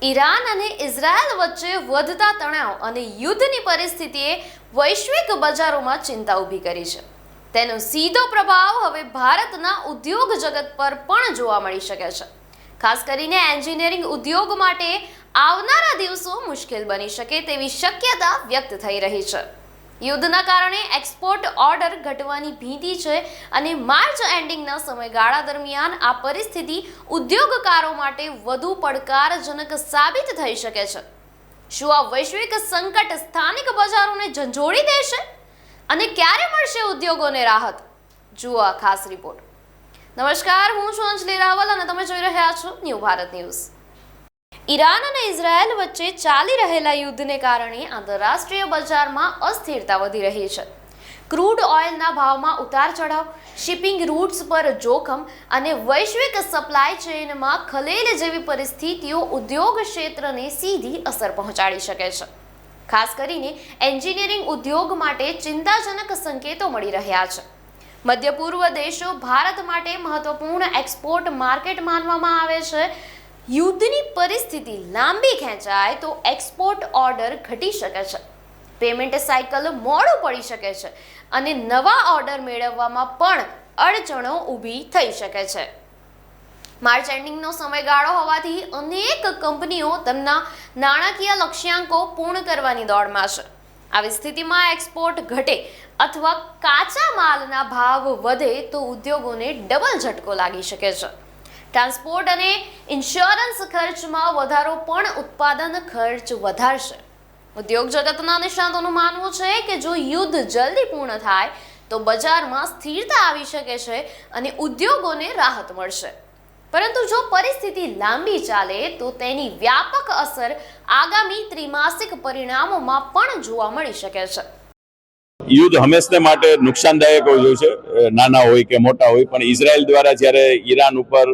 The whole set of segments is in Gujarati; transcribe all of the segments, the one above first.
ઈરાન અને ઇઝરાયલ વચ્ચે વધતા તણાવ અને યુદ્ધની પરિસ્થિતિએ વૈશ્વિક બજારોમાં ચિંતા ઊભી કરી છે. તેનો સીધો પ્રભાવ હવે ભારતના ઉદ્યોગ જગત પર પણ જોવા મળી શકે છે. ખાસ કરીને એન્જિનિયરિંગ ઉદ્યોગ માટે આવનારા દિવસો મુશ્કેલ બની શકે તેવી શક્યતા વ્યક્ત થઈ રહી છે. યુદ્ધના કારણે એક્સપોર્ટ ઓર્ડર ઘટવાની ભીતિ છે અને માર્ચ એન્ડિંગના સમયગાળા દરમિયાન આ પરિસ્થિતિ ઉદ્યોગકારો માટે વધુ પડકારજનક સાબિત થઈ શકે છે. શું આ વૈશ્વિક સંકટ સ્થાનિક બજારોને ઝંઝોળી દેશે અને ક્યારે મળશે ઉદ્યોગોને રાહત? જુઓ આ ખાસ રિપોર્ટ. નમસ્કાર, હું છું અંજલિ રાવલ અને તમે જોઈ રહ્યા છો ન્યૂ ભારત ન્યૂઝ. ઈરાન અને ઇઝરાયલ વચ્ચે ચાલી રહેલા યુદ્ધને કારણે આંતરરાષ્ટ્રીય બજારમાં અસ્થિરતા વધી રહી છે. ક્રૂડ ઓઇલના ભાવમાં ઉતાર ચઢાવ, શિપિંગ રૂટ્સ પર જોખમ અને વૈશ્વિક સપ્લાય ચેઇનમાં ખલેલ જેવી પરિસ્થિતિઓ ઉદ્યોગ ક્ષેત્રને સીધી અસર પહોંચાડી શકે છે. ખાસ કરીને એન્જિનિયરિંગ ઉદ્યોગ માટે ચિંતાજનક સંકેતો મળી રહ્યા છે. મધ્ય પૂર્વ દેશો ભારત માટે મહત્વપૂર્ણ એક્સપોર્ટ માર્કેટ માનવામાં આવે છે. યુદ્ધની પરિસ્થિતિ લાંબી ખેંચાય તો એક્સપોર્ટ ઓર્ડર ઘટી શકે છે, પેમેન્ટ સાયકલ મોડું પડી શકે છે અને નવા ઓર્ડર મેળવવામાં પણ અડચણો ઊભી થઈ શકે છે. માર્ચ એન્ડિંગનો સમયગાળો હોવાથી અનેક કંપનીઓ તેમના નાણાકીય લક્ષ્યાંકો પૂર્ણ કરવાની દોડમાં છે. આવી સ્થિતિમાં એક્સપોર્ટ ઘટે અથવા કાચા માલના ભાવ વધે તો ઉદ્યોગોને ડબલ ઝટકો લાગી શકે છે. ટ્રાન્સપોર્ટ અને ઇન્સ્યોરન્સ ખર્ચમાં વધારો પણ ઉત્પાદન ખર્ચ વધારશે. ઉદ્યોગ જગતના નિષ્ણાતોનું માનવું છે કે જો યુદ્ધ જલ્દી પૂર્ણ થાય તો બજારમાં સ્થિરતા આવી શકે છે અને ઉદ્યોગોને રાહત મળશે. પરંતુ જો પરિસ્થિતિ લાંબી ચાલે તો તેની વ્યાપક અસર આગામી ત્રિમાસિક પરિણામોમાં પણ જોવા મળી શકે છે. યુદ્ધ હંમેશને માટે નુકસાનદાયક હોય છે, નાના હોય કે મોટા હોય. પણ ઇઝરાયલ દ્વારા જ્યારે ઈરાન ઉપર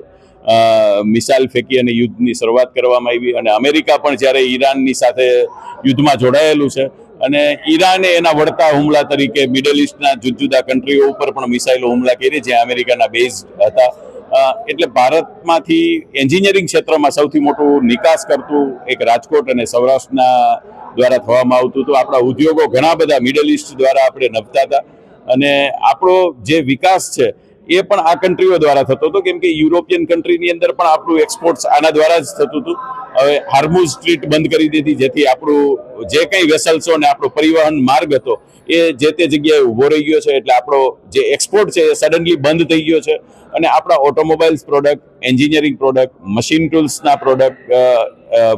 મિસાઇલ ફેંકી અને યુદ્ધની શરૂઆત કરવામાં આવી અને અમેરિકા પણ જ્યારે ઈરાનની સાથે યુદ્ધમાં જોડાયેલું છે અને ઈરાને એના વળતા હુમલા તરીકે મિડલ ઇસ્ટના જુદા જુદા કન્ટ્રીઓ ઉપર પણ મિસાઇલો હુમલા કરી જ્યાં અમેરિકાના બેઝ હતા. એટલે ભારતમાંથી એન્જિનિયરિંગ ક્ષેત્રમાં સૌથી મોટું નિકાસ કરતું એક રાજકોટ અને સૌરાષ્ટ્રના દ્વારા થવામાં આવતું હતું. આપણા ઉદ્યોગો ઘણા બધા મિડલ ઇસ્ટ દ્વારા આપણે નભતા હતા અને આપણો જે વિકાસ છે એ પણ આ કન્ટ્રીઓ દ્વારા થતો હતો, કેમ કે યુરોપિયન કન્ટ્રીની અંદર પણ આપણું એક્સપોર્ટ્સ આના દ્વારા જ થતું હતું. હવે હાર્મુઝ સ્ટ્રીટ બંધ કરી દીધી જેથી આપણું જે કંઈ વેસલ્સો અને આપણો પરિવહન માર્ગ હતો એ જે તે જગ્યાએ ઊભો રહી ગયો છે. એટલે આપણો જે એક્સપોર્ટ છે એ સડનલી બંધ થઈ ગયો છે અને આપણા automobiles product, engineering product, machine ટૂલ્સના પ્રોડક્ટ,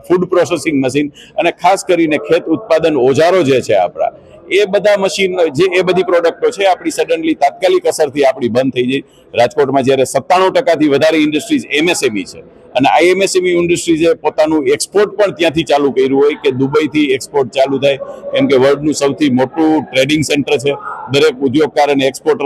ફૂડ પ્રોસેસિંગ મશીન અને ખાસ કરીને ખેત ઉત્પાદન ઓજારો જે છે આપણા, એ બધા મશીન જે એ બધી પ્રોડક્ટો છે આપણી સડનલી તાત્કાલિક અસરથી આપણી બંધ થઈ જાય. રાજકોટમાં જ્યારે 97% વધારે ઇન્ડસ્ટ્રીઝ એમએસએમઈ છે અને આ એમએસએમઈ ઇન્ડસ્ટ્રીઝે પોતાનું એક્સપોર્ટ પણ ત્યાંથી ચાલુ કર્યું હોય કે દુબઈથી એક્સપોર્ટ ચાલુ થાય, કેમ કે વર્લ્ડનું સૌથી મોટું ટ્રેડિંગ સેન્ટર છે. દરેક ઉદ્યોગકાર અને એક્સપોર્ટર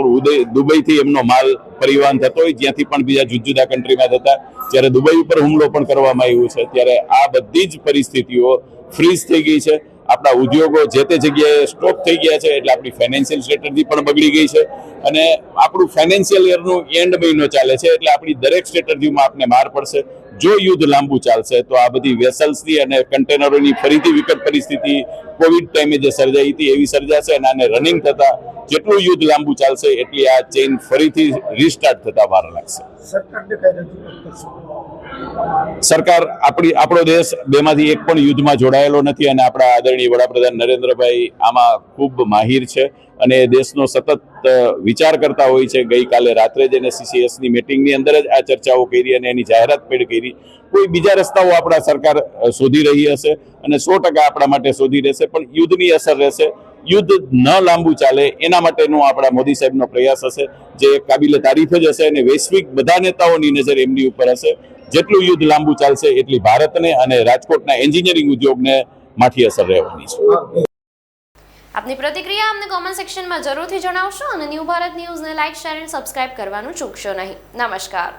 દુબઈથી એમનો માલ પરિવહન થતો હોય, જ્યાંથી પણ બીજા જુદા જુદા કન્ટ્રીમાં થતા. જ્યારે દુબઈ ઉપર હુમલો પણ કરવામાં આવ્યો છે ત્યારે આ બધી જ પરિસ્થિતિઓ ફ્રીઝ થઈ ગઈ છે. આપણા ઉદ્યોગો જે તે જગ્યાએ સ્ટોપ થઈ ગયા છે એટલે આપણી ફાઇનાન્શિયલ સ્ટ્રેટજી પણ બગડી ગઈ છે અને આપણું ફાઇનાન્શિયલ યરનું એન્ડ મહિનો ચાલે છે એટલે આપણી દરેક સ્ટ્રેટજીમાં આપણે માર પડશે. જો યુદ્ધ લાંબુ ચાલશે તો આ બધી વેસલ્સની અને કન્ટેનરોની ફરીથી વિકટ પરિસ્થિતિ કોવિડ ટાઈમે જે સર્જાઈ હતી એવી સર્જાશે અને આને રનિંગ થતા જેટલું યુદ્ધ લાંબુ ચાલશે એટલી આ ચેઇન ફરીથી રીસ્ટાર્ટ થતા વાર લાગશે. સરકાર આપણો દેશ બેમાંથી એક પણ યુદ્ધમાં જોડાયેલો નથી અને આપણા આદરણીય વડાપ્રધાન નરેન્દ્રભાઈ આમાં ખૂબ માહિર છે અને દેશનો સતત વિચાર કરતા હોય છે. ગઈકાલે રાત્રે જ NSCCSની મિટિંગની અંદર જ આ ચર્ચાઓ કરી અને એની જાહેરાત પણ કરી. કોઈ બીજા રસ્તાઓ આપણા સરકાર શોધી રહી હશે અને 100% આપણા માટે શોધી રહેશે, પણ યુદ્ધની અસર રહેશે. યુદ્ધ ન લાંબુ ચાલે એના માટેનો આપણા મોદી સાહેબનો પ્રયાસ હશે જે કાબિલે તારીફ જ હશે અને વૈશ્વિક બધા નેતાઓની નજર એમની ઉપર હશે. જેટલું યુદ્ધ લાંબુ ચાલશે એટલી ભારતને અને રાજકોટના એન્જિનિયરિંગ ઉદ્યોગને માઠી અસર રહેવાની છે. આપની પ્રતિક્રિયા અમને કોમેન્ટ સેક્શનમાં જરૂરથી જણાવશો અને ન્યૂ ભારત ન્યૂઝને લાઇક, શેર અને સબસ્ક્રાઇબ કરવાનું ચૂકશો નહીં. નમસ્કાર.